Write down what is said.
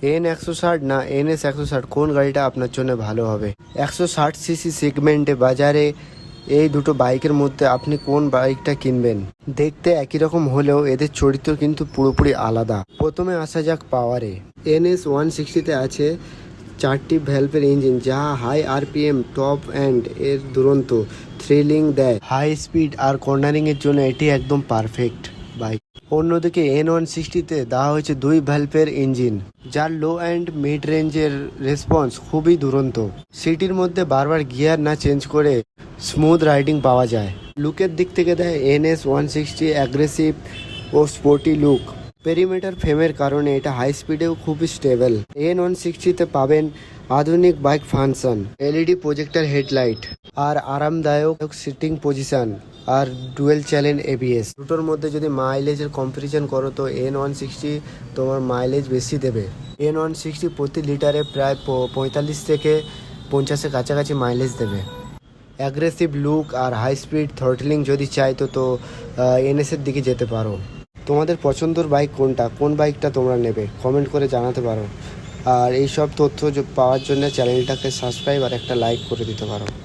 N160 না NS160 কোন গাড়িটা আপনার জন্য ভালো হবে? 160 সিসি সেগমেন্টে বাজারে এই দুটো বাইকের মধ্যে আপনি কোন বাইকটা কিনবেন? দেখতে একই রকম হলেও এদের চরিত্র কিন্তু পুরোপুরি আলাদা। প্রথমে আসা যাক পাওয়ারে। NS160তে আছে 4টি ভ্যালভের ইঞ্জিন, যা হাই আরপিএম, টপ এন্ড এর দুরন্ত থ্রিলিং দেয়। হাই স্পিড আর কর্নারিংয়ের জন্য এটি একদম পারফেক্ট বাইক। অন্যদিকে N160তে দেওয়া হয়েছে 2 ভ্যালভের ইঞ্জিন, যার লো অ্যান্ড মিড রেঞ্জের রেসপন্স খুবই দুরন্ত। সিটির মধ্যে বারবার গিয়ার না চেঞ্জ করে স্মুথ রাইডিং পাওয়া যায়। লুকের দিক থেকে দেয় NS160 অ্যাগ্রেসিভ ও স্পোর্টি লুক। পেরিমিটার ফ্রেমের কারণে এটা হাই স্পিডেও খুবই স্টেবল। N160তে পাবেন আধুনিক bike function, LED projector headlight আর আরামদায়ক সিটিং পজিশন আর ডুয়েল চ্যানেল ABS। দুটোর মধ্যে যদি মাইলেজের কম্পারিজন করো তো N160 তোমার মাইলেজ বেশি দেবে। N160 প্রতি লিটারে প্রায় 45 থেকে 50-এর কাছাকাছি মাইলেজ দেবে। অ্যাগ্রেসিভ লুক আর হাই স্পিড থ্রটলিং যদি চাই তো NS-এর দিকে যেতে পারো। তোমাদের পছন্দের বাইক কোনটা, কোন বাইকটা তোমরা নেবে কমেন্ট করে জানাতে পারো। আর এইসব তথ্য পাওয়ার জন্য চ্যানেলটাকে সাবস্ক্রাইব আর একটা লাইক করে দিতে পারো।